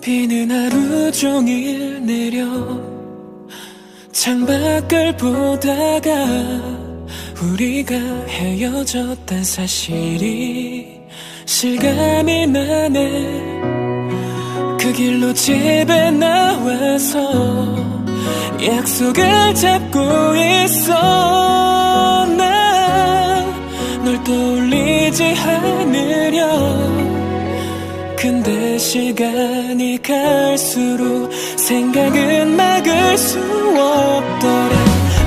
비는 하루 종일 내려 창밖을 보다가 우리가 헤어졌단 사실이 실감이 나네. 그 길로 집에 나와서 약속을 잡고 있어. 난 널 떠올리지 않으려. 근데 시간이 갈수록 생각은 막을 수 없더라.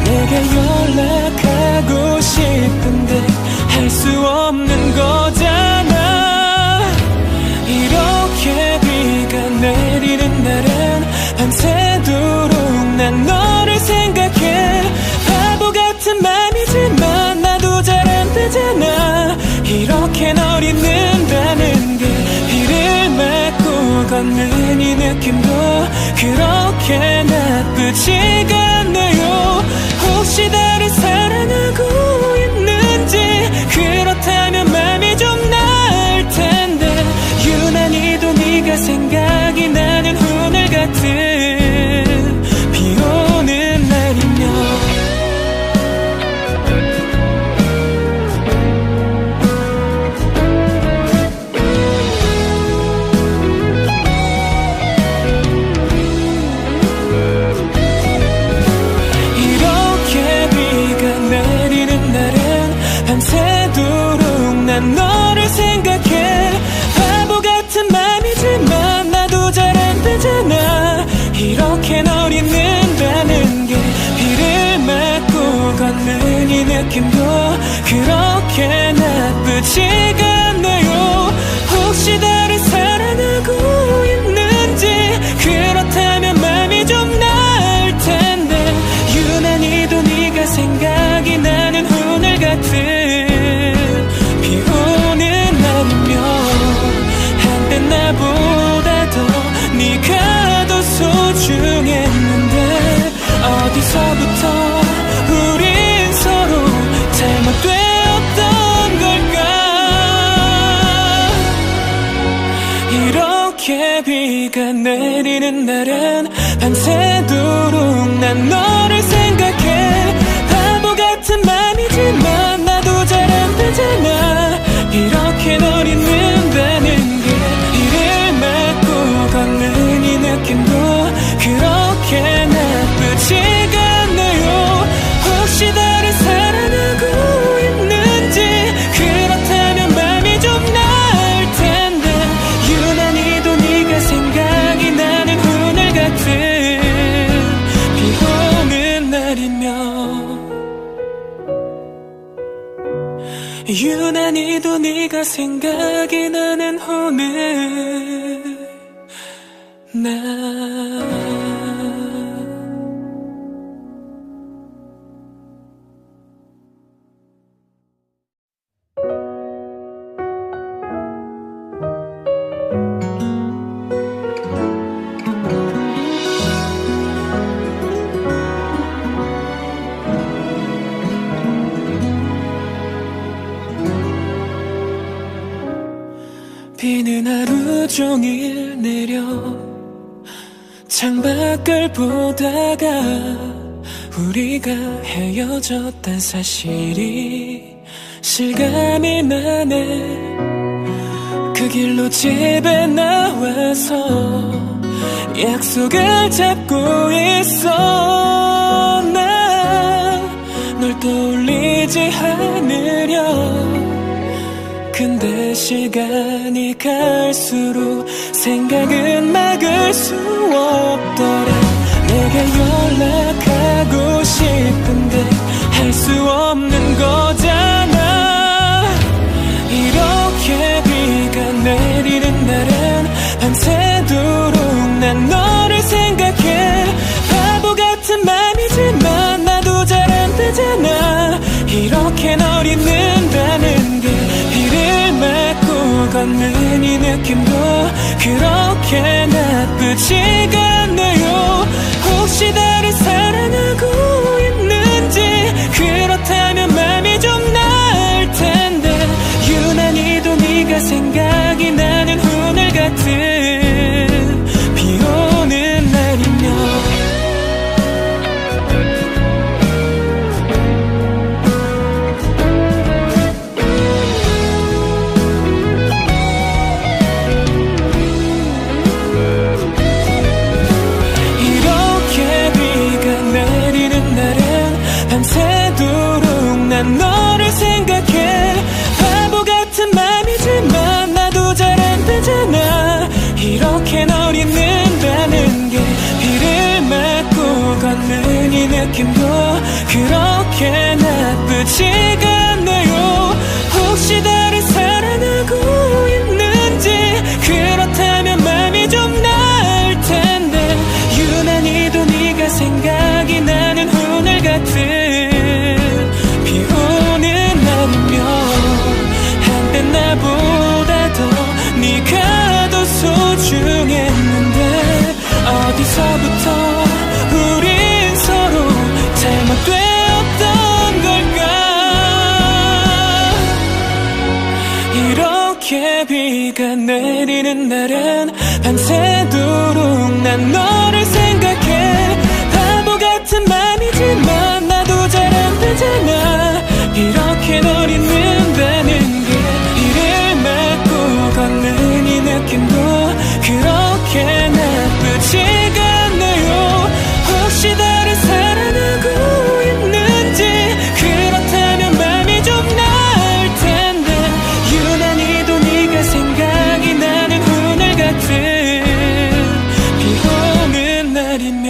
내가 연락하고 싶은데 할 수 없는 거잖아. 이렇게 비가 내리는 날은 밤새도록 난 너를 생각해. 바보 같은 맘이지만 나도 잘 안 되잖아. 이렇게 널 잊는다는 게 비를 맞고 걷는 이 느낌도 그렇게 나쁘지가 않네요. 혹시 나를 사랑하고 있는지, 그렇다면 맘이 좀 나을 텐데. 유난히도 네가 생각이 나는 오늘 같은 비 오는 날이면 밤새도록 난 너를 생각해. 바보 같은 맘이지만 나도 잘 안 되잖아. 이렇게 널 잊는다는 게 비를 맞고 걷는 이 느낌도 그렇게 나쁘지가 않네요. 혹시 나를 사랑하고 있는지, 그렇다면 맘이 좀 나을 텐데. 유난히도 네가 생각이 나는 오늘 같은 나보다 더 네가 더 소중했는데 어디서부터 우린 서로 잘못되었던 걸까. 이렇게 비가 내리는 날은 밤새도록 난 너를 생각해. 바보 같은 맘이지만 나도 잘 안 되잖아. 이렇게 널 잊는다는 게 걷는 이 느낌도 그렇게 나쁘지가 않네요. 혹시 나를 사랑하고 있는지, 그렇다면 맘이 좀 나을 텐데. 유난히도 네가 생각이 나는 오늘 같은 비 오는 날이면, 유난히도 네가 생각이 나는 오늘 나. 비는 하루 종일 내려 창밖을 보다가 우리가 헤어졌단 사실이 실감이 나네. 그 길로 집에 나와서 약속을 잡고 있어. 난 널 떠올리지 않으려. 근데 시간이 갈수록 생각은 막을 수 없더라. 내가 연락하고 싶은데 할 수 없는 거잖아. 이렇게 비가 내리는 날은 밤새도록 난 너를 생각해. 바보 같은 맘이지만 나도 잘 안 되잖아. 이렇게 널 잊는다는 게 비를 맞고 걷는 이 느낌도 그렇게 나쁘지가 않네요. 혹시 나를 사랑하고 있는지, 그렇다면 맘이 좀 나을 텐데. 유난히도 네가 생각이 나는 오늘 같은 어디서부터 우린 서로 잘못되었던 걸까. 이렇게 비가 내리는 날엔 밤새도록 난 너를 생각해. 바보 같은 맘이지만 나도 잘 안 되잖아. 이렇게 널 잊는다는 게 이를 맞고 걷는 이 느낌도 그렇게 나쁘지가 않네요. 혹시 다른 사랑하고 있는지, 그렇다면 맘이 좀 나을 텐데. 유난히도 네가 생각이 나는 오늘 같은 비 오는 날이면,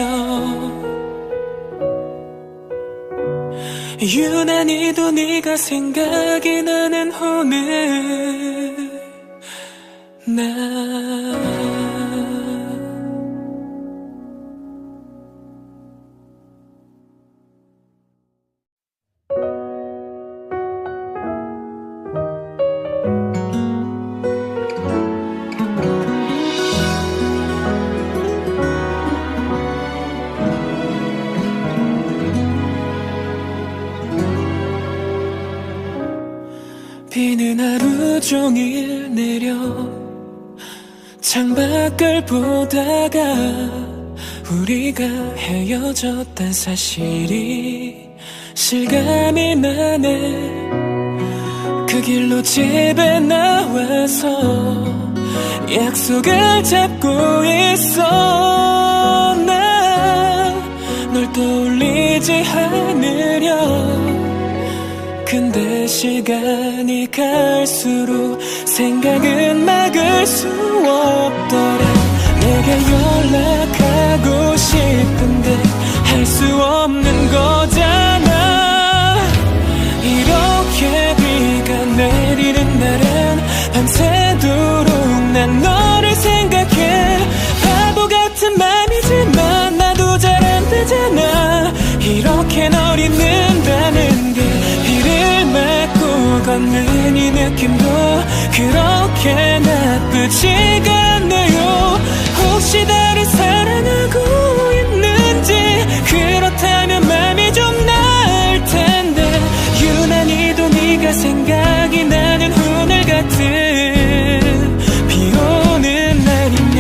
유난히도 네가 생각이 나는 오늘 날. 비는 하루 종일 내려 창밖을 보다가 우리가 헤어졌단 사실이 실감이 나네. 그 길로 집에 나와서 약속을 잡고 있어. 난 널 떠올리지 않으려. 근데 시간이 갈수록 생각은 막을 수 없더라. 내게 연락하고 싶은데 할 수 없는 거잖아. 이렇게 비가 내리는 날엔 밤새도록 난 너를 생각해. 바보 같은 맘이지만 나도 잘 안 되잖아. 이렇게 널 잊는다는 게 비를 맞고 걷는 이 느낌도 그렇게 나쁘지가 않네요. 혹시 다른 사랑하고 있는지, 그렇다면 맘이 좀 나을 텐데. 유난히도 네가 생각이 나는 오늘 같은 비 오는 날이면,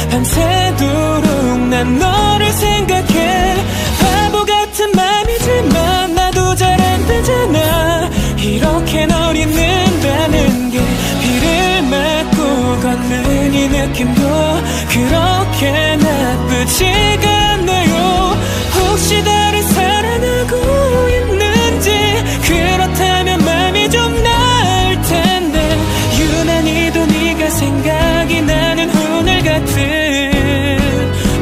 밤새도록 난 너를 생각해. 바보 같은 맘이지만 나도 잘 안 되잖아. 이렇게 널 잊는다는 게 비를 맞고 걷는 이 느낌도 그렇게 나쁘지가 않네요. 혹시 다른 사랑하고 있는지, 그렇다면 맘이 좀 나을 텐데. 유난히도 네가 생각이 나는 오늘 같은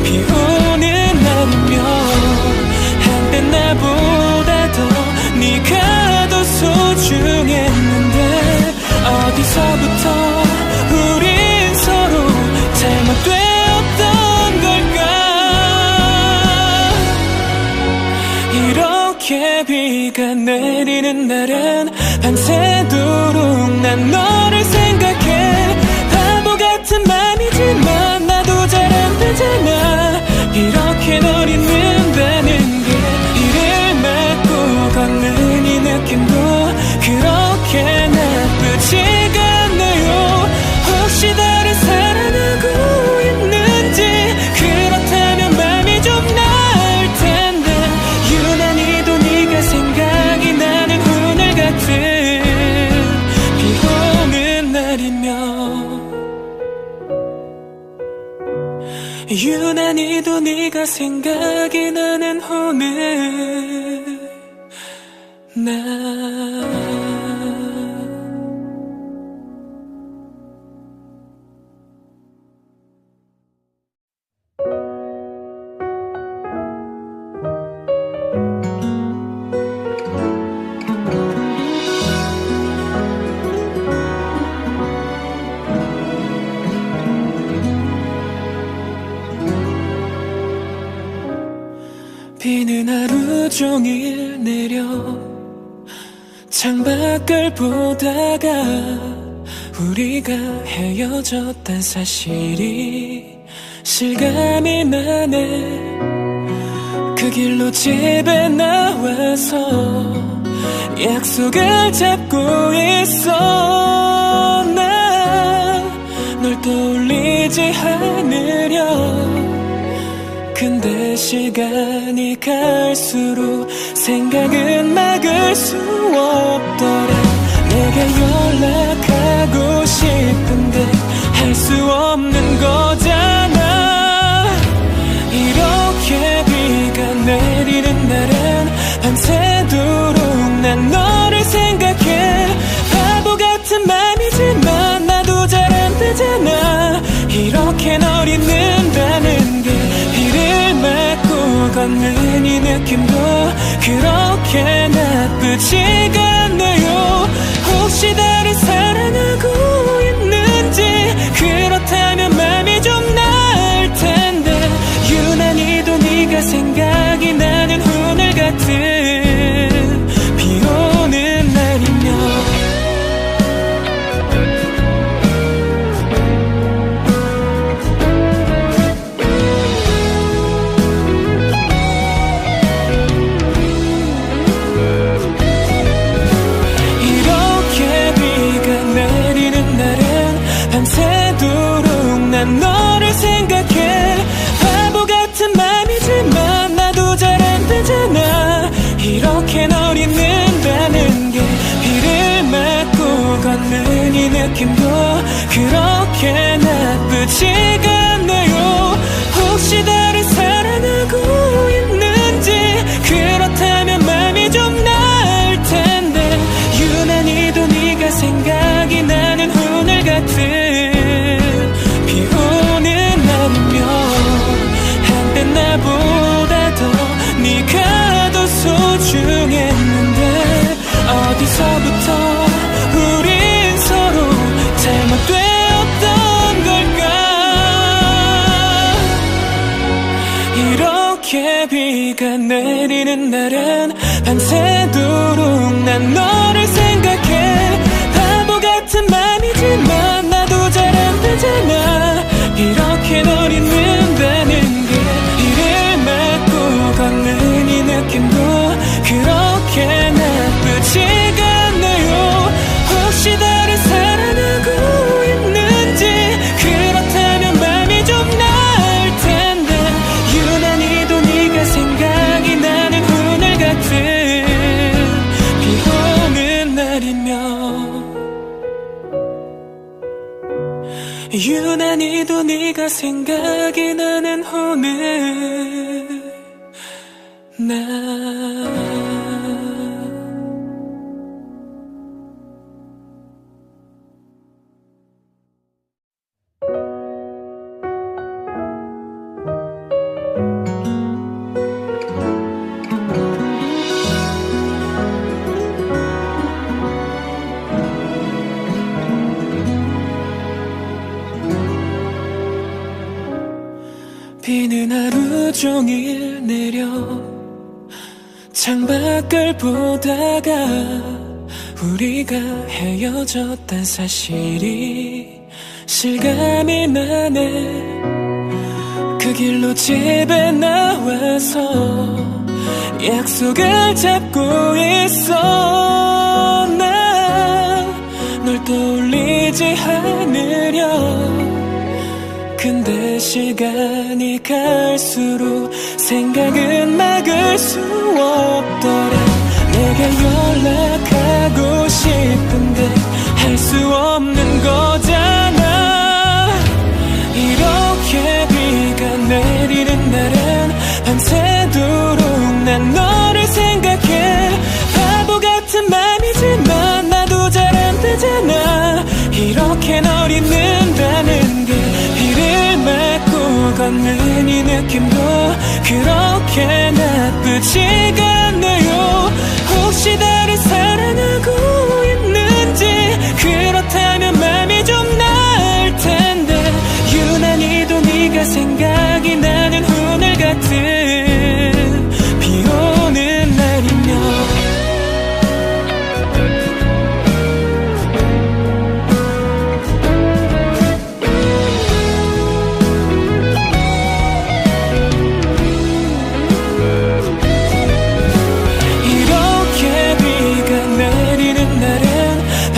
비 오는 날이면, 한때 나보다 더 네가 더 소중했는데. 어디서부터 우린 서로 잘못되었던 걸까. 이렇게 비가 내리는 날엔 밤새도록 난 너를 생각해. 바보 같은 맘이지만 나도 잘 안 되잖아. 이렇게 널 잊는다는 게 이를 맞고 걷는 이 느낌도 그렇게 나쁘지가 않네요. 혹시 다른 사랑하고 있는지, 그렇다면 맘이 좀 나을 텐데. 유난히도 네가 생각이 나는 오늘 같은 비 오는 날이면, 유난히도 네가 생각이 나는 오늘 날. 종일 내려 창밖을 보다가 우리가 헤어졌단 사실이 실감이 나네. 그 길로 집에 나와서 약속을 잡고 있어. 난 널 떠올리지 않으려. 근데 시간이 갈수록 생각은 막을 수 없더라. 내가 연락하고 싶은데 할 수 없는 거잖아. 이렇게 비가 내리는 날엔 밤새도록 난 너를 생각해. 바보 같은 맘이지만 나도 잘 안 되잖아. 이렇게 널 잊는다는 게 비를 맞고 걷는 이 느낌도 그렇게 나쁘지가 않네요. 혹시 나를 사랑하고 있는지, 그렇다면 맘이 좀 나을 텐데. 유난히도 네가 생각이 나는 오늘 같은 비 오는 날이면 밤새도록 난 너를 생각해. 바보 같은 맘이지만 나도 잘 안 되잖아. 이렇게 널 잊는다는 게 비를 맞고 걷는 이 느낌도 그렇게 나쁘지가 않네요. 혹시 나를 사랑하고 있는지, 그렇다면 맘이 좀 나을 텐데. 유난히도 네가 생각이 나는 오늘 같은 비 오는 날이면 한때 나보다 더 네가 더 소중했는데 어디서부터 우린 서로 잘못되었던 걸까. 이렇게 비가 내리는 날엔 밤새도록 난 너를 생각해. 바보 같은 맘이지만 나도 잘 안 되잖아. 이렇게 널 잊는다는 게 비를 맞고 걷는 이 느낌도 그렇게 나쁘지가 않네요. 혹시 나를 사랑하고 있는지, 그렇다면 맘이 좀 나을 텐데. 유난히도 네가 생각이 나는 오늘 같은 비 오는 날이면 유난히도 네가 생각이 나는 오늘 날. 비는 하루 종일 내려 창밖을 보다가 우리가 헤어졌단 사실이 실감이 나네. 그 길로 집에 나와서 약속을 잡고 있어. 난 널 떠올리지 않으려. 근데 시간이 갈수록 생각은 막을 수 없더라. 내가 연락하고 싶은데 할 수 없는 거잖아. 이렇게 비가 내리는 날엔 밤새도록 난 너를 생각해. 바보 같은 맘이지만 나도 잘 안 되잖아. 이렇게 널 잊는다는 게 비를 맞고 걷는 이 느낌도 그렇게 나쁘지가 않네요. 혹시 나를 사랑하고 있는지, 그렇다면 맘이 좀 나을 텐데. 유난히도 네가 생각이 나는 오늘 같은 비 오는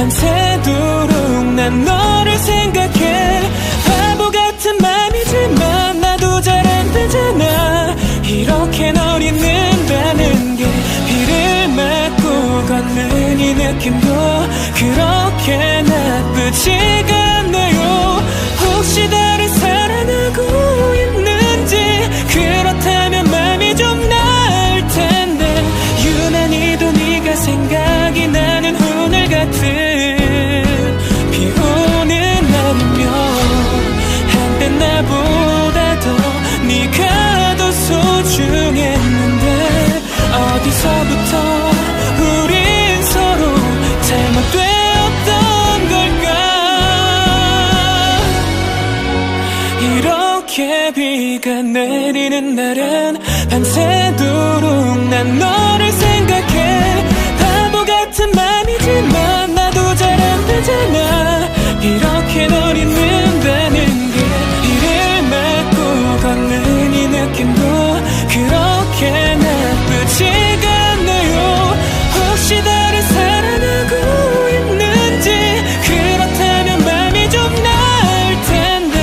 밤새도록 난 너를 생각해. 바보 같은 맘이지만 나도 잘 안 되잖아. 이렇게 널 잊는다는 게 비를 맞고 걷는 이 느낌도 그렇게 나쁘지가 않네요. 혹시 다른 사랑하고 있는지, 그렇다면 맘이 좀 나을 텐데. 유난히도 네가 생각이 나는 오늘 같은 비 오는 날이면 한때 나보다 더 네가 더 소중했는데 어디서부터 우린 서로 잘못되었던 걸까. 이렇게 비가 내리는 날은 밤새도록 난 너를 생각해. 바보 같은 맘이지만 나도 잘 안 되잖아. 이렇게 널 잊는다는 게 비를 맞고 걷는 이 느낌도 그렇게 나쁘지가 않네요. 혹시 다른 사랑하고 있는지, 그렇다면 맘이 좀 나을 텐데.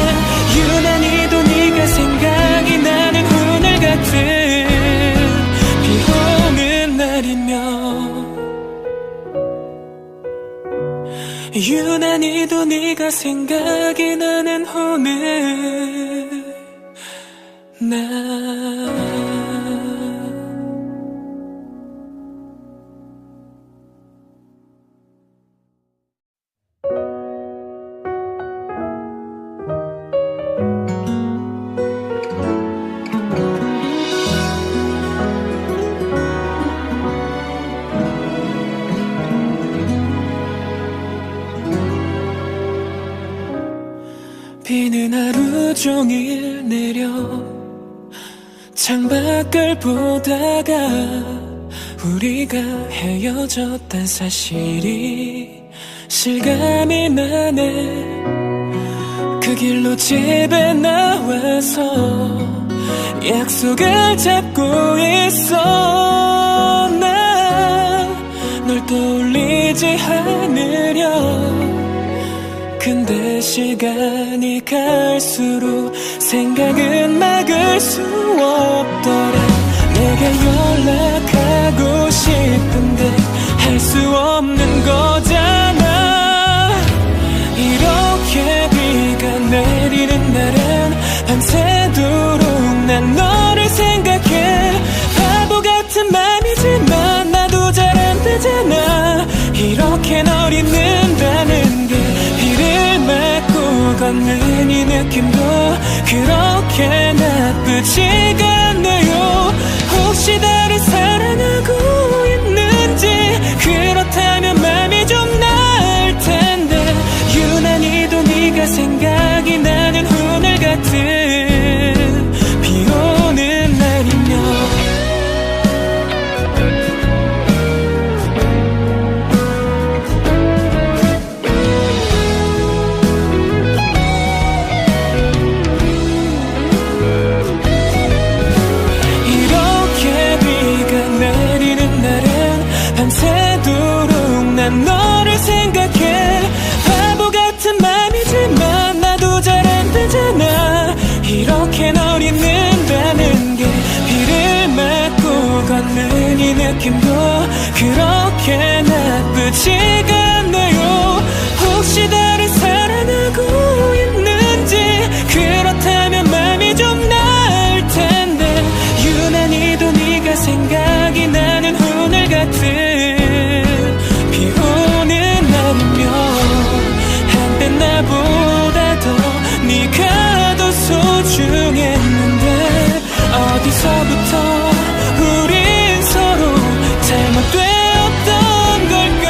유난히도 네가 생각이 나는 오늘 같은 비 오는 날이면, 유난히도 네가 생각이 나는 오늘 날. 비는 하루 종일 내려 창밖을 보다가 우리가 헤어졌단 사실이 실감이 나네. 그 길로 집에 나와서 약속을 잡고 있어. 난 널 떠올리지 않으려. 근데 시간이 갈수록 생각은 막을 수 없더라. 내가 연락하고 싶은데 할 수 없는 거잖아. 이렇게 비가 내리는 날은 밤새도록 난 너를 생각해. 바보 같은 맘이지만 나도 잘 안 되잖아. 이렇게 널 잊는다는 게 비를 맞고 걷는 이 느낌도 그렇게 나쁘지가 않네요. 혹시 다른 사랑하고 있는지, 그렇다면 맘이 좀 나을 텐데. 유난히도 네가 생각이 나는 오늘 같은 비 오는 날이면 밤새도록 난 너를 생각해. 바보 같은 맘이지만 나도 잘 안 되잖아. 이렇게 널 잊는다는 게 비를 맞고 걷는 이 느낌도 그렇게 나쁘지가 않네요. 혹시 다른 사랑하고 있는지, 그렇다면 맘이 좀 나을 텐데. 유난히도 네가 생각이 나는 오늘 같은 비 오는 날이면 한때 나보다 더 네가 더 소중했는데 어디서부터 우린 서로 잘못되었던 걸까.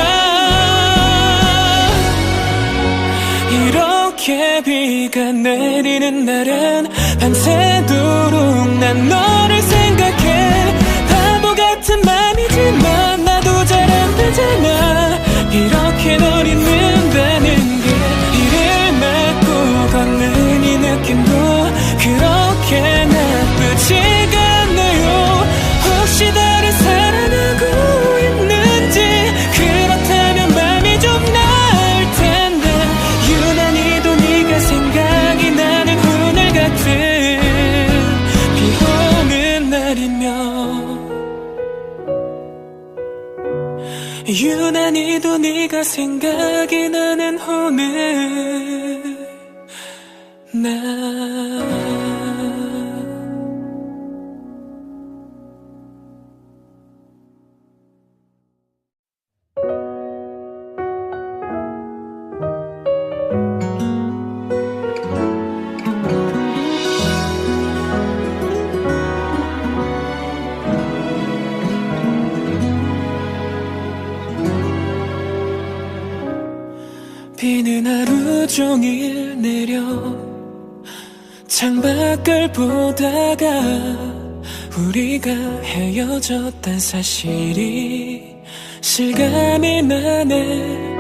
이렇게 비가 내리는 날은 밤새도록 난 너를 생각해. 바보 같은 맘이지만 나도 잘 안 되잖아. 이렇게 널 잊는다는 게 비를 맞고 걷는 이 느낌도 그렇게 나쁘지가 않네요. 혹시 다른 사랑하고 있는지, 그렇다면 맘이 좀 나. 네가 생각이 나는 오늘 비는 하루 종일 내려 창밖을 보다가 우리가 헤어졌단 사실이 실감이 나네.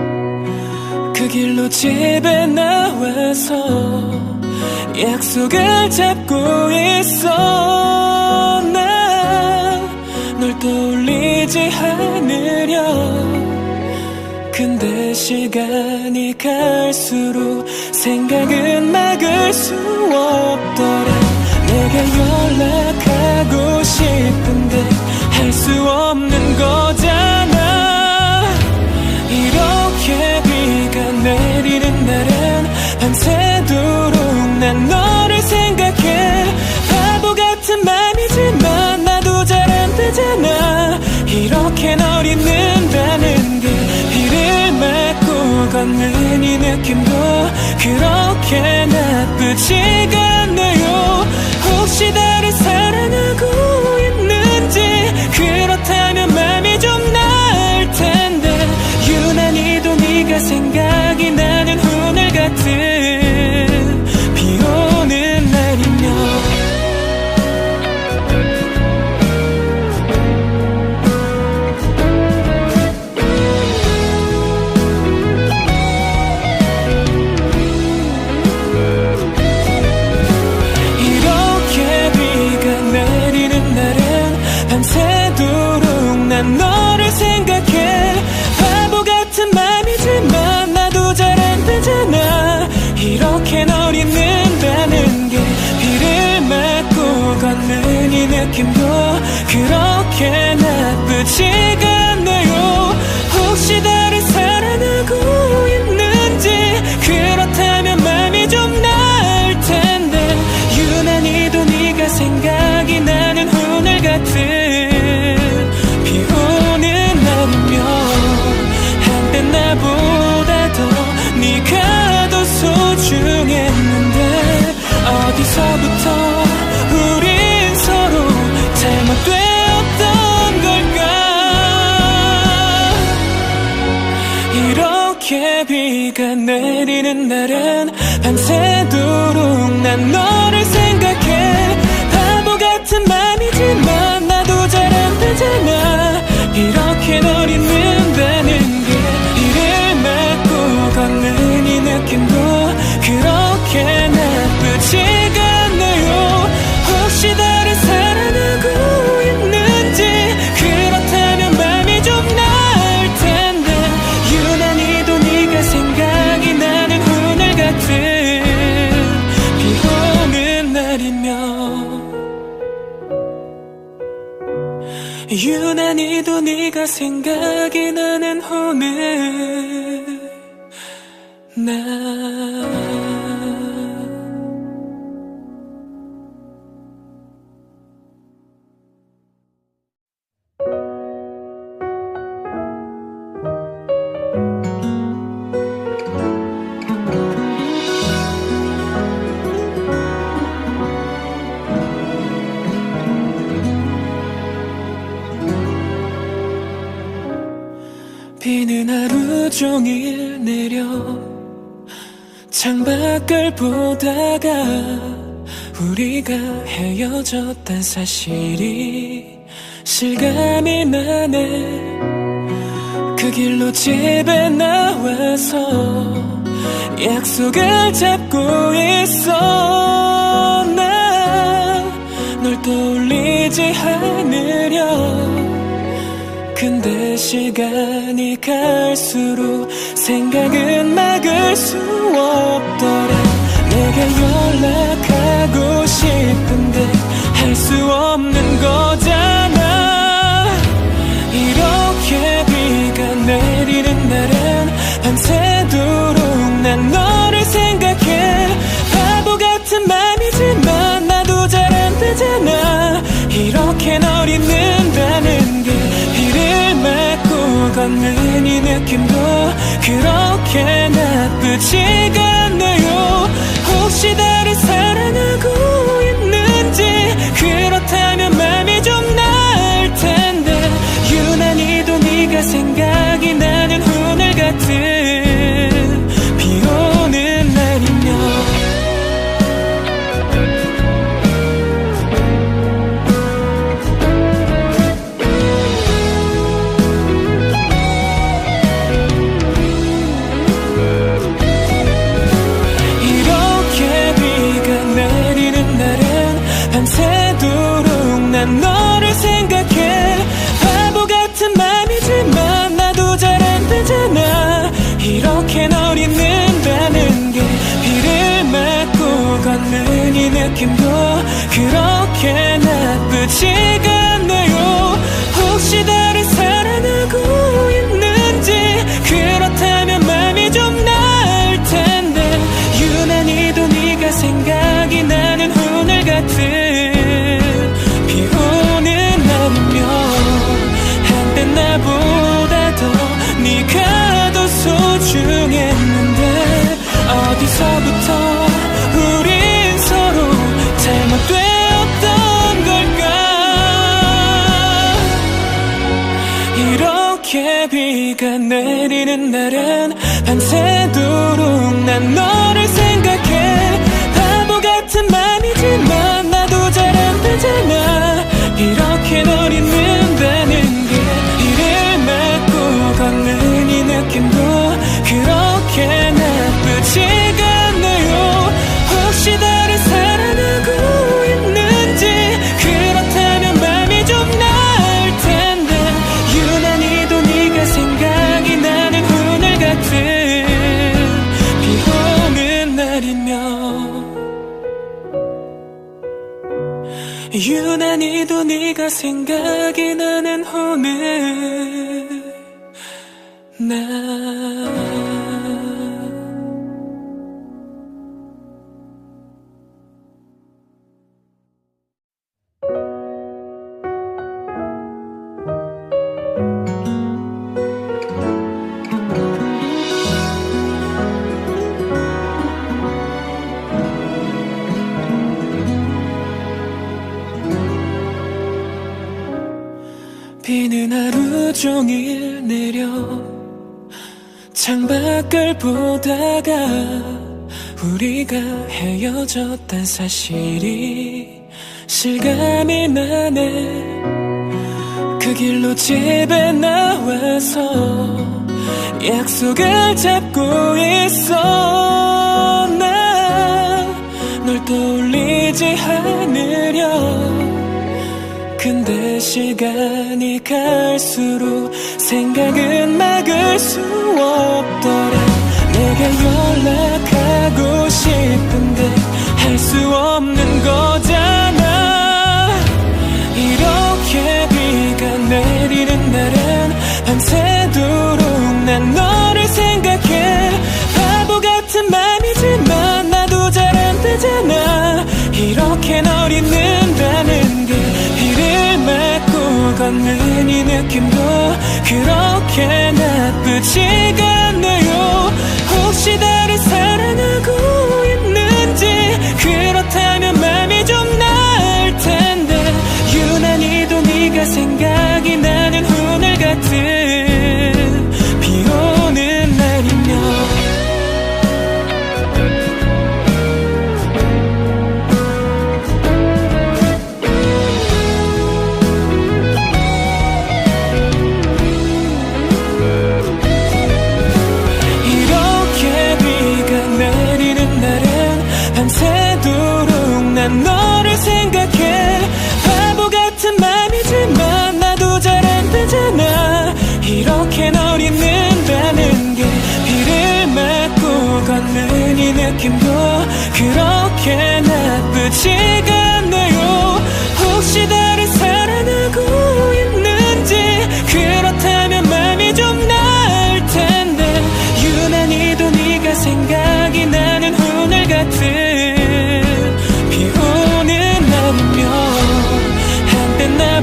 그 길로 집에 나와서 약속을 잡고 있어. 난 널 떠올리지 않으려. 근데 시간이 갈수록 생각은 막을 수 없더라. 내가 연락하고 싶은데 할 수 없는 거잖아. 이렇게 비가 내리는 날엔 밤새도록 난 너를 생각해. 바보 같은 맘이지만 나도 잘 안 되잖아. 이렇게 널 잊는다는 게 비를 맞고 걷는 이 느낌도 그렇게 나쁘지가 않네요. 혹시 나를 사랑하고 있는지, 그렇다면 맘이 좀 나을 텐데. 유난히도 네가 생각이 나는 오늘 같은 비 오는 날이면 밤새도록 난 너를 생각해. 바보 같은 맘이지만 나도 잘 안 되잖아. 이렇게 널 잊는다는 게 비를 맞고 걷는 이 느낌도 그렇게 나쁘지가 않네요. 혹시 나를 사랑하고 있는지, 그렇다면 맘이 좀 나을 텐데. 유난히도 네가 생각이 나는 오늘 같은 한때 나보다 더 네가 더 소중했는데 어디서부터 우린 서로 잘못되었던 걸까. 이렇게 비가 내리는 날엔 밤새도록 난 너를 생각해. 바보 같은 맘이지만 나도 잘 안 되잖아. 이렇게 널 잊는다는 게 비를 맞고 걷는 이 느낌도 그렇게 나쁘지가 않네요. 혹시 나를 사랑하고 있는지, 그렇다면 맘이 좀 나을 텐데. 유난히도 네가 생각이 나는 오늘 같은 비 오는 날이면 유난히도 네가 생각이 나는 오늘 비는 하루 종일 내려 창밖을 보다가 우리가 헤어졌단 사실이 실감이 나네. 그 길로 집에 나와서 약속을 잡고 있어. 난 널 떠올리지 않으려. 근데 시간이 갈수록 생각은 막을 수 없더라. 내가 연락하고 싶은데 할 수 없는 거잖아. 이렇게 비가 내리는 날엔 이렇게 널 잊는다는 게 비를 맞고 걷는 이 느낌도 그렇게 나쁘지가 않네요. 혹시 나를 사랑하고 있는지, 그렇다면 맘이 좀 나을 텐데 유난히도 네가 생각이 나는 오늘 같은 비 오는 날이면 밤새도록 난 너를 생각해. 바보 같은 맘이지만 나도 잘 안 되잖아. 이렇게 널 잊는다는 게 비를 맞고 걷는 이 느낌도 그렇게 나쁘지가 않네요. 혹시 나를 사랑하고 있는지, 그렇다면 맘이 좀 나을 텐데 유난히도 네가 생각이 나는 오늘 같은 나보다 더 네가 더 소중했는데 어디서부터 우린 서로 잘못되었던 걸까. 이렇게 비가 내리는 날엔 밤새도록 난 너를 생각해. 바보 같은 맘이지만 나도 잘 안 되잖아. 이렇게 널 잊는다는 게 걷는 이 느낌도 그렇게 나쁘지가 않네요. 혹시 나를 사랑하고 있는지, 그렇다면 맘이 좀 나을 텐데 유난히도 네가 생각이 나는 오늘 같은 비 오는 날이면 유난히도 네가 생각이 나는 오늘 나 비는 하루 종일 내려 창밖을 보다가 우리가 헤어졌단 사실이 실감이 나네. 그 길로 집에 나와서 약속을 잡고 있어. 난 널 떠올리지 않으려. 근데 시간이 갈수록 생각은 막을 수 없더라. 내가 연락하고 싶은데 할 수 없는 거잖아. 이렇게 비가 내리는 날엔 밤새도록 난 너를 생각해. 바보 같은 맘이지만 나도 잘 안 되잖아. 이렇게 널 잊는다는 게 비를 맞고 걷는 이 느낌도 그렇게 나쁘지가 않네요. 혹시 나를 사랑하고 있는지, 그렇다면 맘이 좀 나을 텐데 유난히도 네가 생각이 나는 오늘 같은 비 오는 날이면 밤새도록 난 너를 생각해. 바보 같은 맘이지만 나도 잘 안 되잖아. 이렇게 널 잊는다는 게 비를 맞고 걷는 이 느낌도 그렇게 나쁘지가 않네요. 혹시 나를 사랑하고 있는지, 그렇다면 맘이 좀 나을 텐데 유난히도 네가 생각이 나는 오늘 같은 비 오는 날이면 한때 나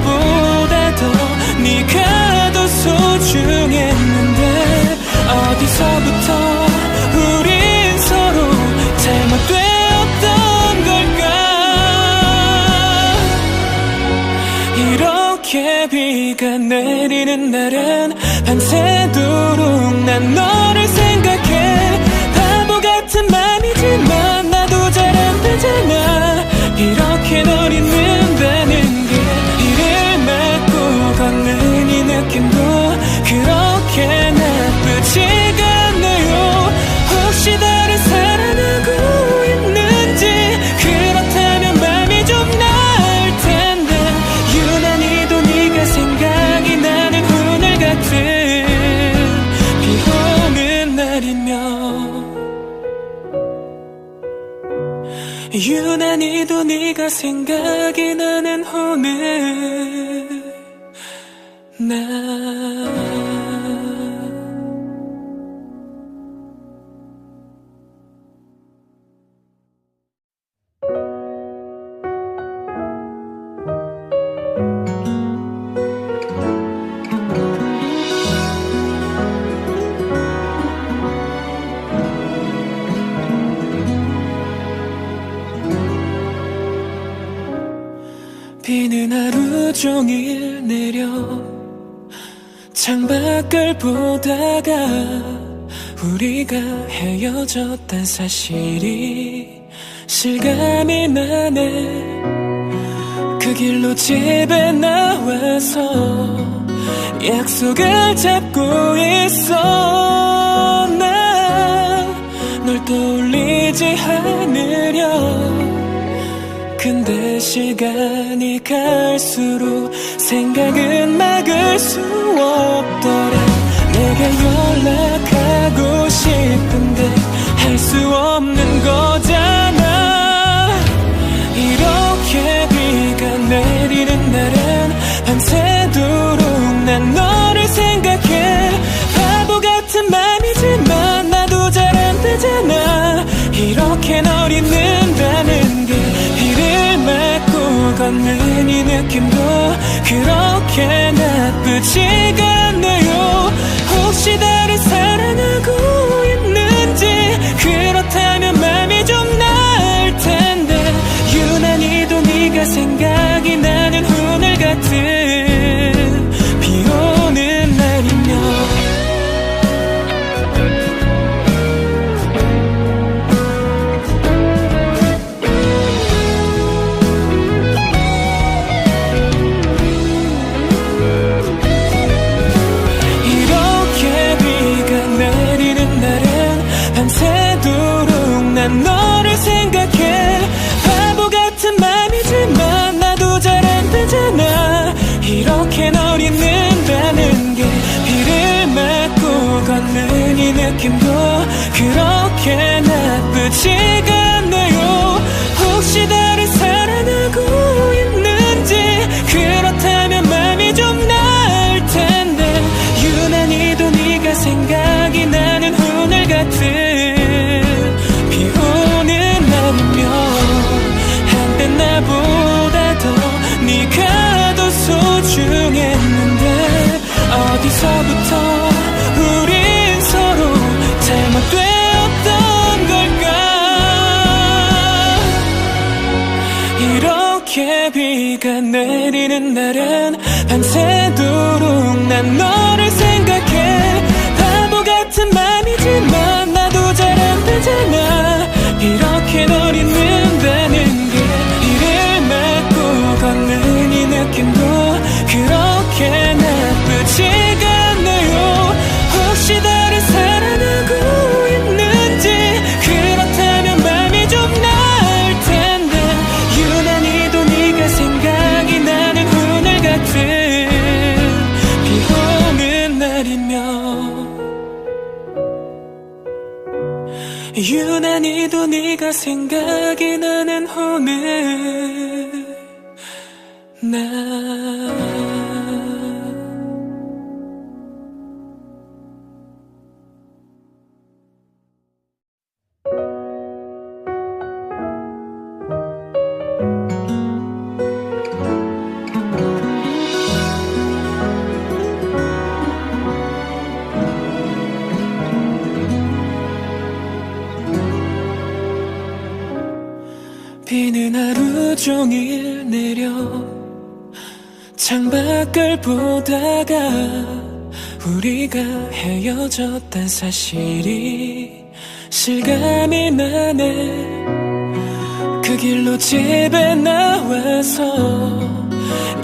유난히도 네가 생각이 나는 오늘 나 비는 하루 종일 내려 창밖을 보다가 우리가 헤어졌단 사실이 실감이 나네. 그 길로 집에 나와서 약속을 잡고 있어. 난 널 떠올리지 않으려. 근데 시간이 갈수록 생각은 막을 수 없더라. 내가 연락하고 싶은데 할 수 없는 거잖아. 이렇게 비가 내리는 날엔 밤새도록 난 너를 생각해. 바보 같은 맘이지만 나도 잘 안 되잖아. 이렇게 널 잊는다는 게 비를 맞고 걷는 이 느낌도 그렇게 나쁘지가 않네요. 혹시 나를 사랑하고 있는지, 그렇다면 맘이 좀 나을 텐데. 유난히도 네가 생각이 나는 오늘 같은 비 오는 날이면 밤새도록 난 너를 생각해. 바보 같은 맘이지만 나도 잘 안 되잖아. 이렇게 널 잊는다는 게 비를 맞고 걷는 이 느낌도 그렇게 나쁘지가 않네요. 혹시 나를 사랑하고 있는지, 그렇다면 맘이 좀 나을 텐데. 유난히도 네가 생각이 나는 오늘 같은 비 오는 날이면 한때 나보다 더 네가 더 소중했는데 어디서부터 우린 서로 잘못되었던 걸까. 이렇게 비가 내리는 날엔 밤새도록 난 너를 생각해. 바보 같은 맘이지만 나도 잘 안 되잖아. 이렇게 널 잊는다는 게 비를 맞고 걷는 이 느낌도 그렇게 나쁘지가 않네요. 혹시 나를 사랑하고 있는지, 그렇다면 맘이 좀 나을 텐데. 유난히도 네가 생각이 나는 오늘 같은 비 오는 날이면 유난히도 네가 생각이 나는 오늘 나 비는 하루 종일 내려 창밖을 보다가 우리가 헤어졌단 사실이 실감이 나네. 그 길로 집에 나와서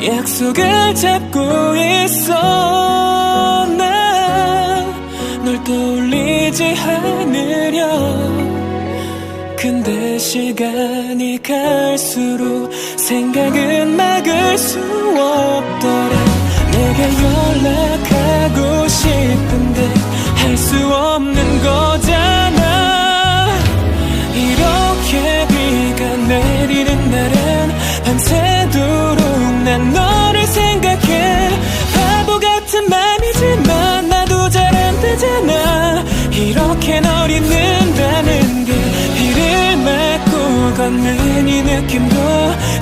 약속을 잡고 있어. 난 널 떠올리지 않으려. 근데 시간이 갈수록 생각은 막을 수 없더라. 내가 연락하고 싶은데 할 수 없는 거잖아. 이렇게 널 잊는다는 게 비를 맞고 걷는 이 느낌도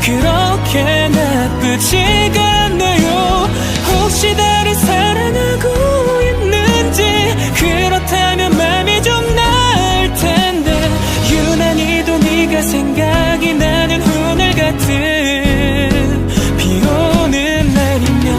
그렇게 나쁘지가 않네요. 혹시 나를 사랑하고 있는지, 그렇다면 맘이 좀 나을 텐데 유난히도 네가 생각이 나는 오늘 같은 비 오는 날이면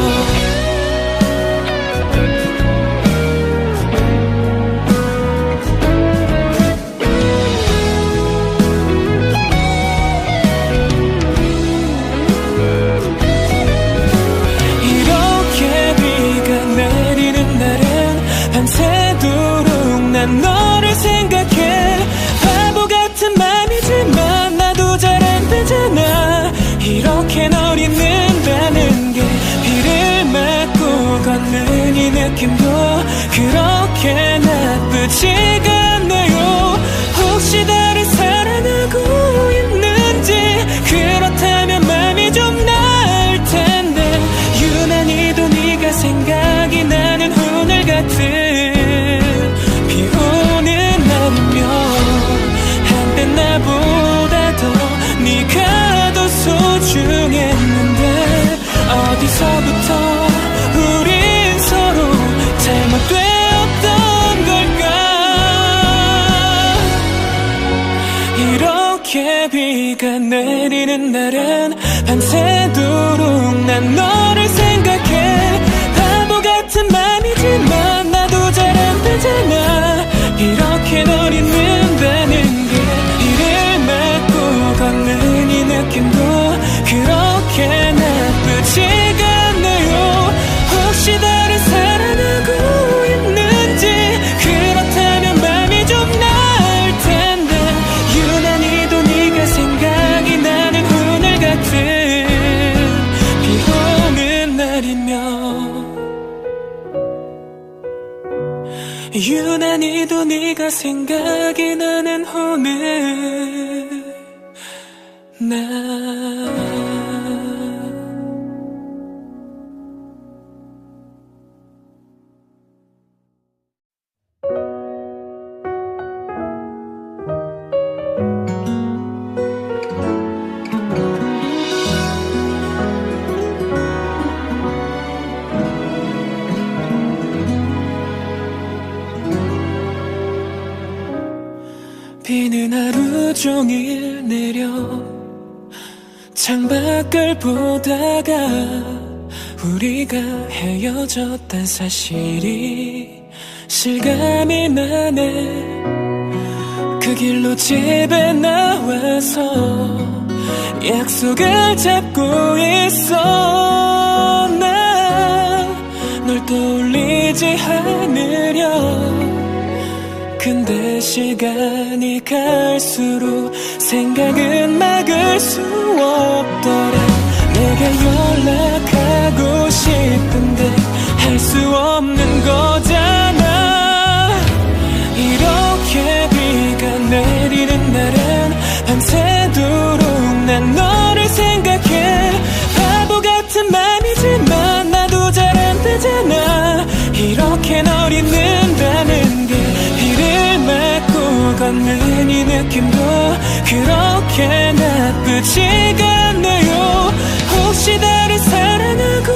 밤새도록 난 너를 생각해. 바보 같은 맘이지만 나도 잘 안 되잖아. 이렇게 널 잊는다는 게 비를 맞고 걷는 이 느낌도 그렇게 나쁘지가 않네요. 혹시 나를 사랑하고 있는지, 그렇다면 맘이 좀 나을 텐데 유난히도 네가 생각이 나는 오늘 같은 나보다 더 네가 더 소중했는데 어디서부터 우린 서로 잘못되었던 걸까. 이렇게 비가 내리는 날엔 밤새도록 난 너를 생각해. 바보 같은 맘이지만 나도 잘 안 되잖아. 이렇게 널 잊는다는 게 걷는 이 느낌도 그렇게 나쁘지가 않네요. 혹시 나를 사랑하고 있는지, 그렇다면 맘이 좀 나을 텐데 유난히도 네가 생각이 나는 오늘 같은 비 오는 날이면 유난히도 네가 생각이 나는 오늘 나 비는 하루 종일 내려 창밖을 보다가 우리가 헤어졌단 사실이 실감이 나네. 그 길로 집에 나와서 약속을 잡고 있어. 난 널 떠올리지 않으려. 근데 시간이 갈수록 생각은 막을 수 없더라. 내가 연락하고 싶은데 할 수 없는 거잖아. 이렇게 비가 내리는 날엔 밤새도록 난 너를 생각해. 바보 같은 맘이지만 나도 잘 안 되잖아. 이렇게 널 잊는다는 게 비를 맞고 걷는 이 느낌도 그렇게 나쁘지가 않네요. 혹시 나를 사랑하고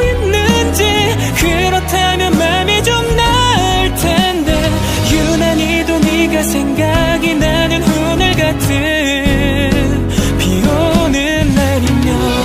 있는지, 그렇다면 맘이 좀 나을 텐데 유난히도 네가 생각이 나는 오늘 같은 비 오는 날이면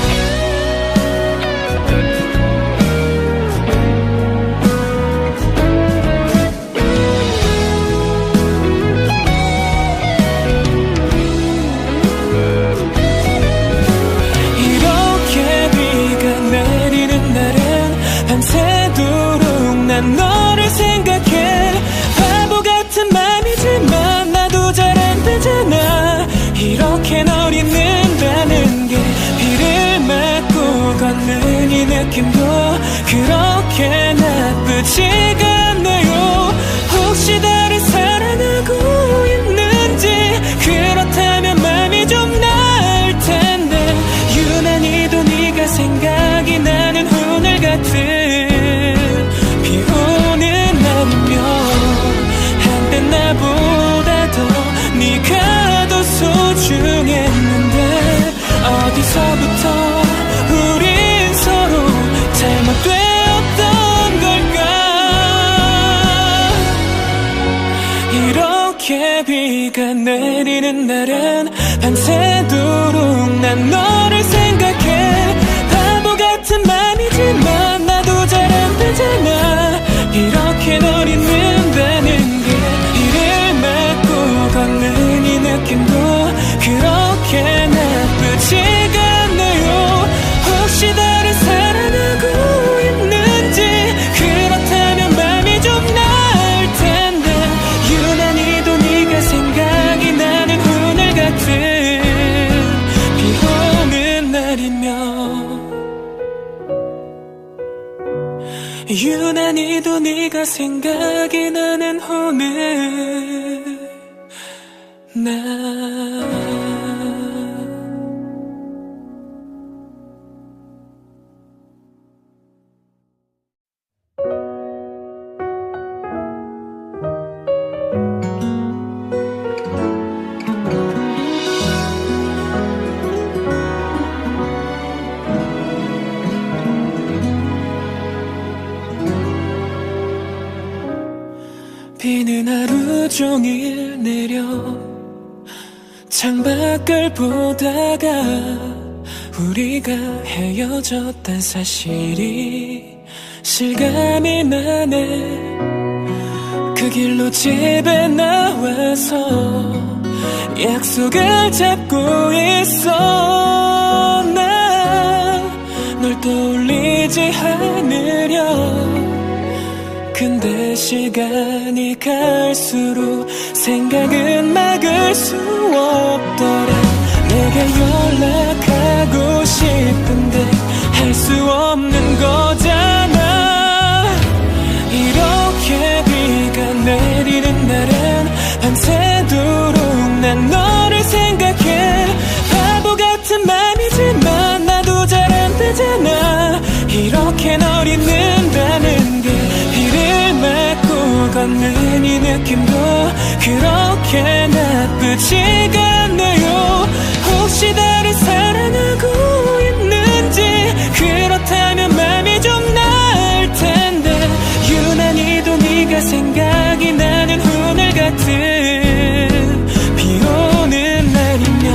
밤새도록 난 너를 생각해. 바보 같은 맘이지만 나도 잘 안 되잖아. 이렇게 널 잊는다는 게 비를 맞고 걷는 이 느낌도 그렇게 나쁘지가 않네요. 혹시 나를 사랑하고 있는지, 그렇다면 맘이 좀 나을 텐데 유난히도 네가 생각이 나는 오늘 같은 비 오는 날이면 한때 나보다 이렇게 비가 내리는 날엔 밤새도록 난 너를 생각해. 바보 같은 맘이지만 나도 잘 안 되잖아. 이렇게 널 잊는다는 게 이를 맞고 걷는 이 느낌도 그렇게 나쁘지가 않네요. 혹시 다른 사랑하고 있는지, 그렇다면 맘이 좀 나을 텐데. 유난히도 네가 생각이 나는 오늘 같은 비 오는 날이면, 유난히도 네가 생각이 나는 오늘 날. 비는 하루 종일 내려 창밖을 보다가 우리가 헤어졌단 사실이 실감이 나네. 그 길로 집에 나와서 약속을 잡고 있어. 난 널 떠올리지 않으려. 근데 시간이 갈수록 생각은 막을 수 없더라. 내게 연락하고 싶은데 할 수 없는 거잖아. 이렇게 비가 내리는 날엔 밤새도록 난 너를 생각해. 바보 같은 맘이지만 나도 잘 안 되잖아. 이렇게 널 잊는다는 게 비를 맞고 걷는 이 느낌도 그렇게 나쁘지가 않네요. 혹시 다른 사랑하고 있는지, 그렇다면 맘이 좀 나을 텐데. 유난히도 네가 생각이 나는 오늘 같은 비 오는 날이면,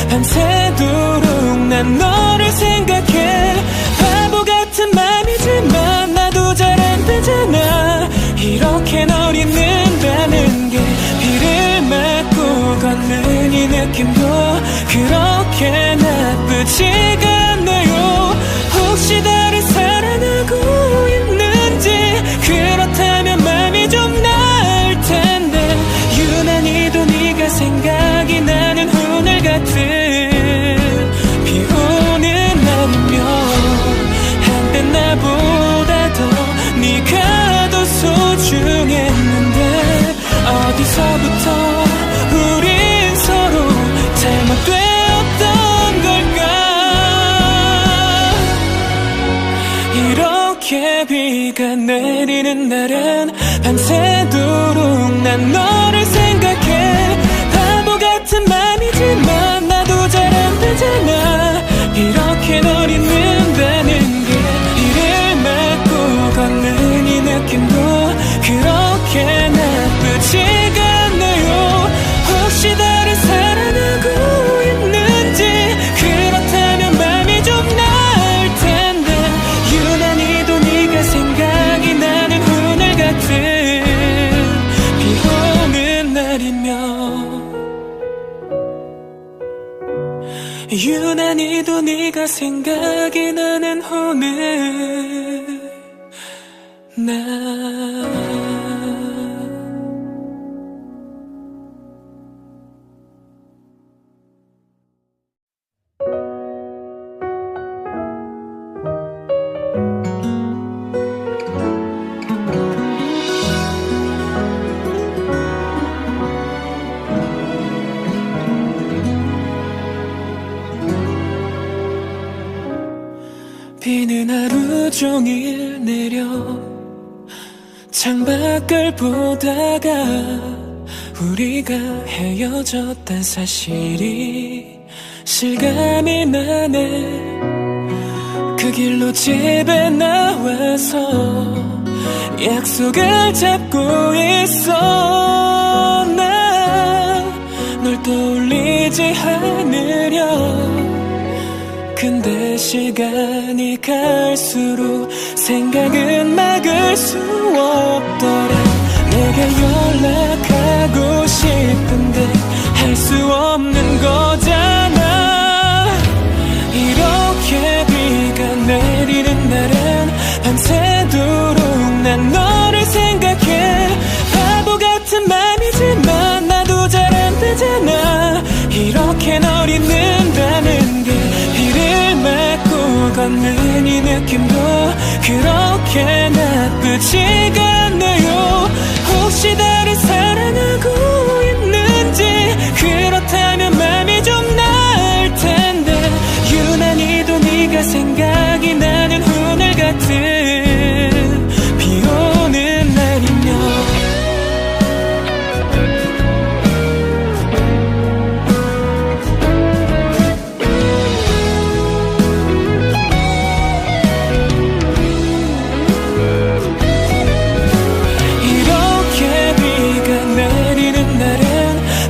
밤새도록 난 너를 생각해. 바보 같은 맘이지만 나도 잘 안 되잖아. 이렇게 널 잊는다는 게 비를 맞고 걷는 이 느낌도 그렇게 나쁘지가 않네요. 혹시 다른 사랑하고 있는지, 그렇다면 맘이 좀 나을 텐데. 유난히도 네가 생각이 나는 오늘 같은 비 오는 날이면, 한때 나보다 더 네가 더 소중했는데 어디서부터 우린 서로 잘못되었던 걸까. 이렇게 비가 내리는 날엔 밤새도록 난 너를 생각해. 바보 같은 맘이지만 나도 잘 안 되잖아. 이렇게 널 잊는다는 게 이를 맞고 걷는 이 느낌도 그렇게 나쁘지가 않네요. 혹시 다른 사랑하고 있는지, 그렇다면 맘이 좀 나을 텐데. 유난히도 네가 생각이 나는 오늘 같은 비 오는 날이면, 유난히도 네가 생각이 나는 오늘 날. 비는 하루 종일 내려 창밖을 보다가 우리가 헤어졌단 사실이 실감이 나네. 그 길로 집에 나와서 약속을 잡고 있어. 난 널 떠올리지 않으려. 근데 시간이 갈수록 생각은 막을 수 없더라. 내게 연락하고 싶은데 할 수 없는 거잖아. 이렇게 비가 내리는 날엔 밤새도록 난 너를 생각해. 바보 같은 맘이지만 나도 잘 안 되잖아. 이렇게 널 잊는다는 게 비를 맞고 걷는 이 느낌도 그렇게 나쁘지가 않네요. 혹시 나를 사랑하고 있는지, 그렇다면 맘이 좀 나을 텐데. 유난히도 네가 생각이 나는 오늘 같은 비 오는 날이면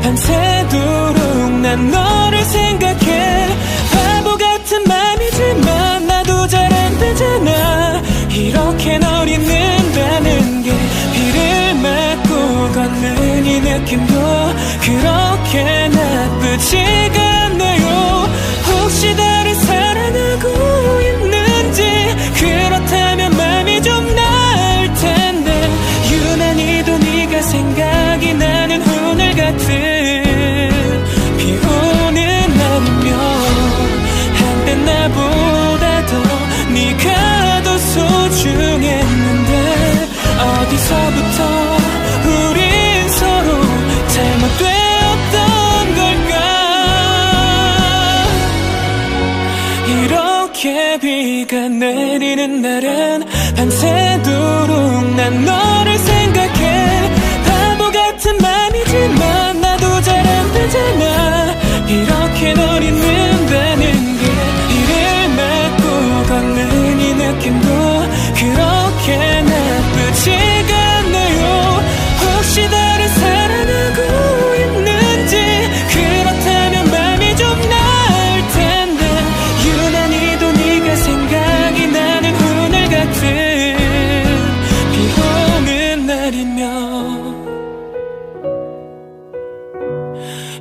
밤새도록 난 너를 생각해. 바보 같은 맘이지만 나도 잘 안 되잖아. 이렇게 널 잊는다는 게 비를 맞고 걷는 이 느낌도 그렇게 나쁘지가 않네요. 혹시 나를 사랑하고 있는지, 그렇다면 맘이 좀 나을 텐데. 유난히도 네가 생각이 나는 오늘 같은 비 오는 날이면 한때 나보다 더 네가 더 소중했는데. 어디서부터 우린 서로 잘못되었던 걸까. 이렇게 비가 내리는 날엔 밤새도록 난 너를 생각해. 바보 같은 맘이지만 나도 잘 안 되잖아. 이렇게 널 잊는다는 게 비를 맞고 걷는 이 느낌도 그렇게 나쁘지가 않네요. 혹시 나를 사랑하고 있는지, 그렇다면 맘이 좀 나을 텐데. 유난히도 네가 생각이 나는 오늘 같은 비 오는 날이면.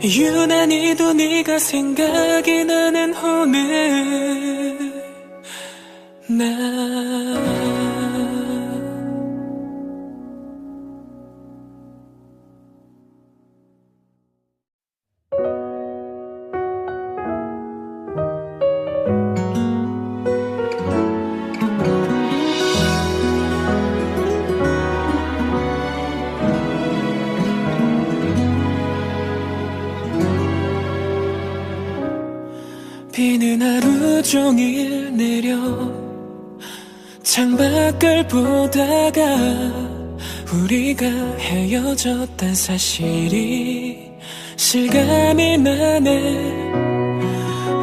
유난히도 네가 생각이 나는 오늘 날. 비는 하루 종일 내려 창밖을 보다가 우리가 헤어졌단 사실이 실감이 나네.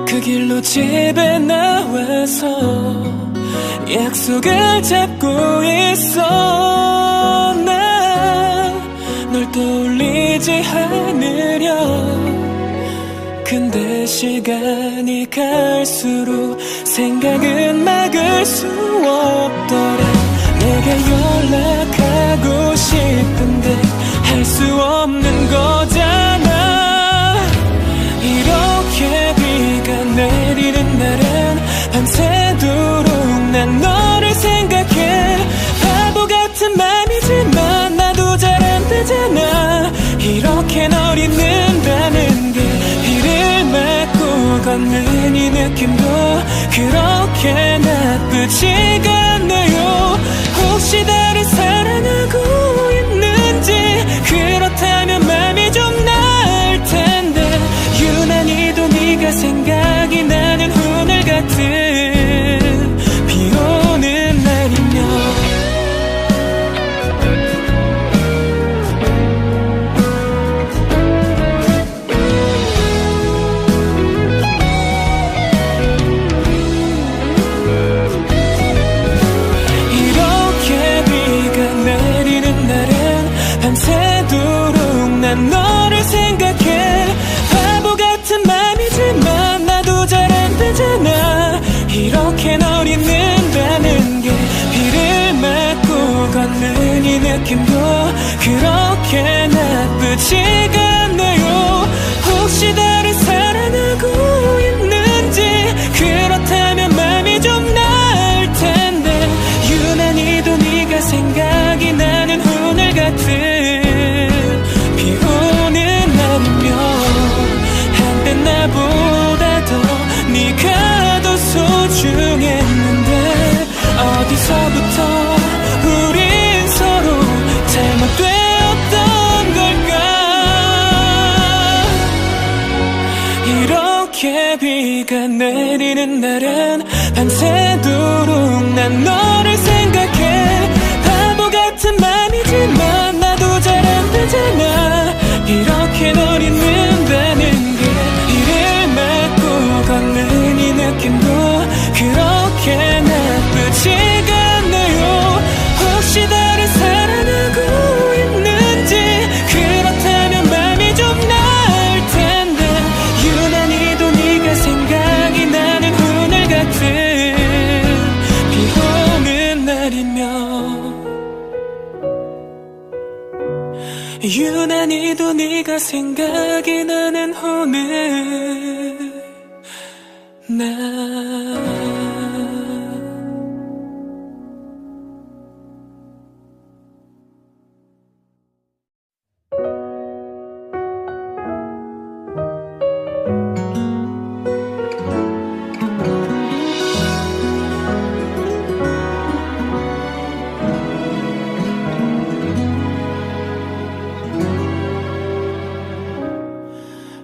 그 길로 집에 나와서 약속을 잡고 있어. 난 널 떠올리지 않으려. 근데 시간이 갈수록 생각은 막을 수 없더라. 내게 연락하고 싶은데 할 수 없는 거잖아. 이렇게 비가 내리는 날엔 밤새도록 난 너를 생각해. 바보 같은 맘이지만 나도 잘 안 되잖아. 이렇게 널 잊는다는 게 비를 맞고 걷는 이 느낌도 그렇게 나쁘지가 않네요. 혹시 나를 사랑하고 있는지, 그렇다면 맘이 좀 나을 텐데. 유난히도 네가 생각이 나는 오늘 같은 비 오는 날이면 난 너를 생각해. 바보 같은 맘이지만 나도 잘 안 되잖아. 이렇게 널 잊는다는 게 비를 맞고 걷는 이 느낌도 그렇게 나쁘지가 않네요. 혹시 나를 사랑하고 있는지, 그렇다면 맘이 좀 나을 텐데. 유난히도 네가 생각이 나는 오늘 같은 비 오는 날이면 한때 나보다 더 네가 더 소중했는데 어디서부터 우린 서로 잘못되었던 걸까. 이렇게 비가 내리는 날엔 밤새도록 난 너를 생각해. 바보 같은 맘이지만 나도 잘 안 되잖아. 이렇게 널 잊는다는 게 이를 맞고 걷는 이 느낌도 그렇게 나쁘지가 않네요. 혹시 나를 사랑하고 있는지, 그렇다면 맘이 좀 나을 텐데. 유난히도 네가 생각이 나는 오늘 같은 비 오는 날이면, 유난히도 네가 생각이 나는 오늘 날.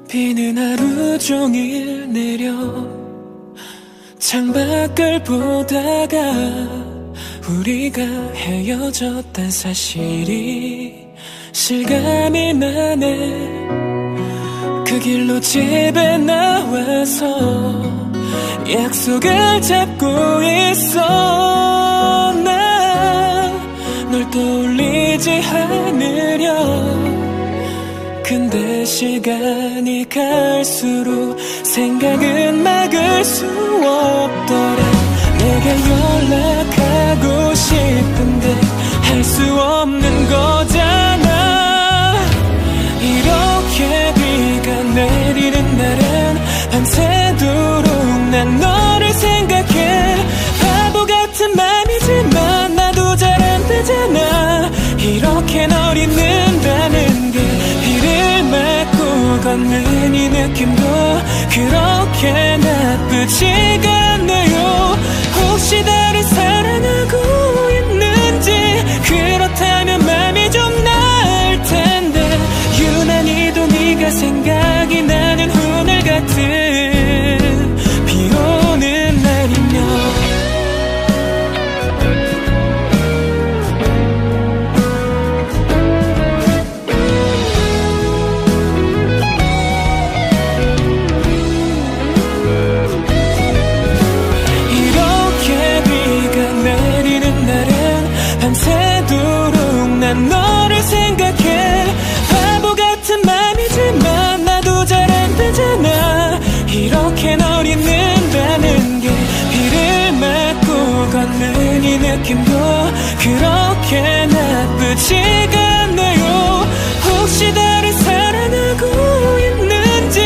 비는 하루 종일 내려 창밖을 보다가 우리가 헤어졌단 사실이 실감이 나네. 그 길로 집에 나와서 약속을 잡고 있어. 난 널 떠올리지 않으려. 근데 시간이 갈수록 생각은 막을 수 없더라. 내가 연락하고 싶은데 할 수 없는 거잖아. 이렇게 비가 내리는 날엔 밤새도록 난 너를 생각해. 바보 같은 맘이지만 나도 잘 안 되잖아. 이렇게 널 잊는다는 게 비를 맞고 걷는 이 느낌도 그렇게 나쁘지가 않네요. 혹시 나를 사랑하고 있는지, 그렇다면 맘이 좀 나을 텐데. 유난히도 네가 생각이 나는 오늘 같은 비 오는 날이면 밤새도록 난 너를 생각해. 바보 같은 맘이지만 나도 잘 안 되잖아. 이렇게 널 잊는다는 게 비를 맞고 걷는 이 느낌도 그렇게 나쁘지가 않네요. 혹시 나를 사랑하고 있는지,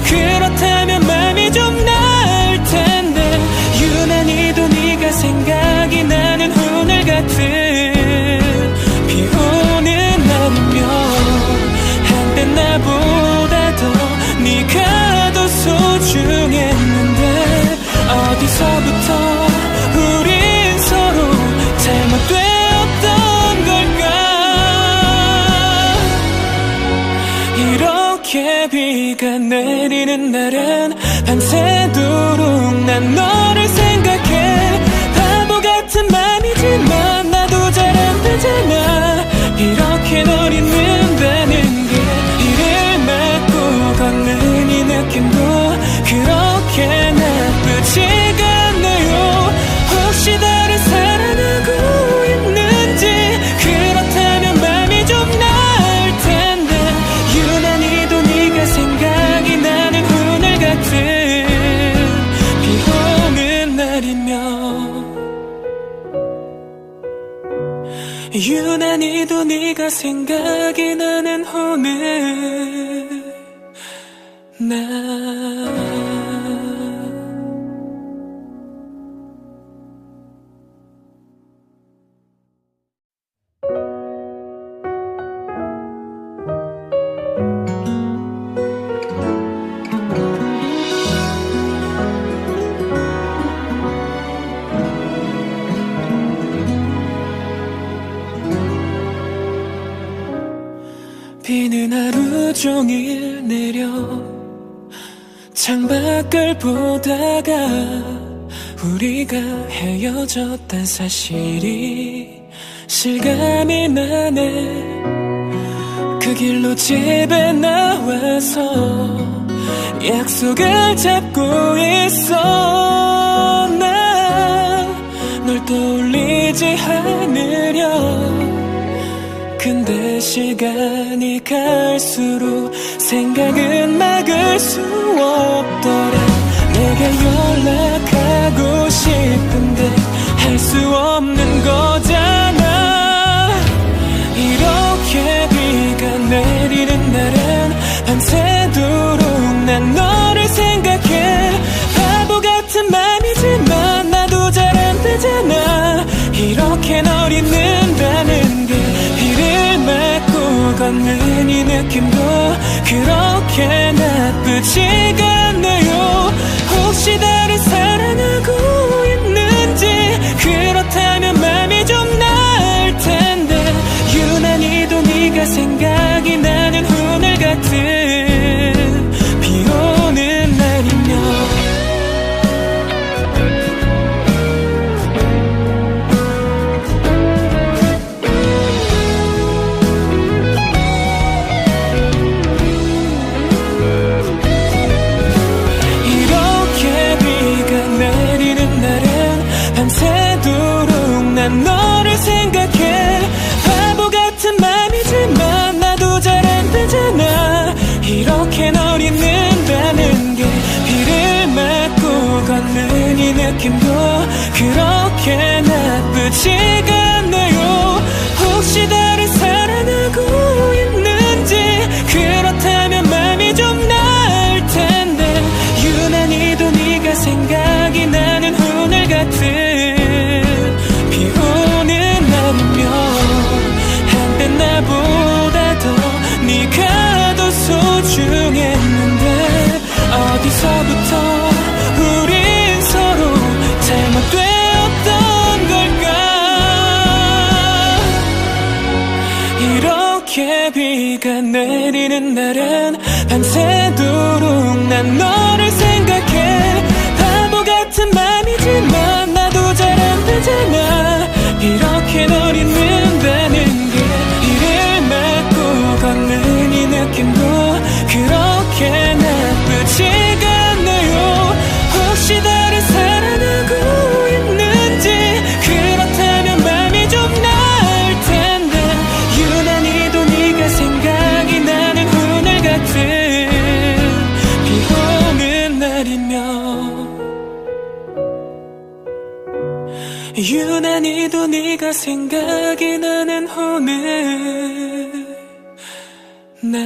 그렇다면 맘이 좀 나을 텐데. 유난히도 네가 생각이 나는 오늘 같은 비 오는 날이면 한때 나보다 더 네가 더 소중했는데 어디서부터 우린 서로 잘못되었던 걸까. 이렇게 비가 내리는 날엔 밤새도록 난 너를 생각해. 바보 같은 맘이지만 나도 잘 안 되잖아. 이렇게 널 잊는다는 게 이를 맞고 걷는 이 느낌도 그렇게 나쁘지가 않네요. 혹시 나를 사랑하고 있는지, 그렇다면 맘이 좀 나을 텐데. 생각이 나는 오늘 나 비는 하루 종일 내려 창밖을 보다가 우리가 헤어졌단 사실이 실감이 나네. 그 길로 집에 나와서 약속을 잡고 있어. 나 널 떠올리지 않으려. 근데 시간이 갈수록 생각은 막을 수 없더라. 내게 연락하고 싶은데 할 수 없는 거잖아. 이렇게 비가 내리는 날엔 밤새도록 난 너를 생각해. 바보 같은 맘이지만 나도 잘 안 되잖아. 이렇게 널 잊는다는 게 비를 맞고 걷는 이 느낌도 그렇게 나쁘지가 않네요. 혹시 나를 사랑하고 있는지, 그렇다면 맘이 좀 나을 텐데. 유난히도 네가 생각이 나는 오늘 같은 비 오는 날이면 밤새도록 난 너를 생각해. 바보 같은 맘이지만 나도 잘 안 되잖아. 이렇게 널 잊는다는 게 비를 맞고 걷는 이 느낌도 그렇게 나쁘지가 않네요. 혹시 나를 사랑하고 있는지, 그렇다면 맘이 좀 나을 텐데. 유난히도 네가 생각이 나는 오늘 같은 비 오는 날이면 한때 나보다 더 네가 더 소중했는데 어디서부터 우린 서로 잘못되었던 걸까. 이렇게 비가 내리는 날엔 밤새도록 난 너를 생각해. 바보 같은 맘이지만 나도 잘 안 되잖아. 이렇게 널 잊는다는 게 비를 맞고 걷는 이 느낌도 그렇게 나쁘지가 않네요. 혹시 나를 사랑하고 있는지, 그렇다면 맘이 좀 나을 텐데. 유난히도 네가 생각이 나는 오늘 같은 비 오는 날이면 유난히도 네가 생각이 나는 오늘 나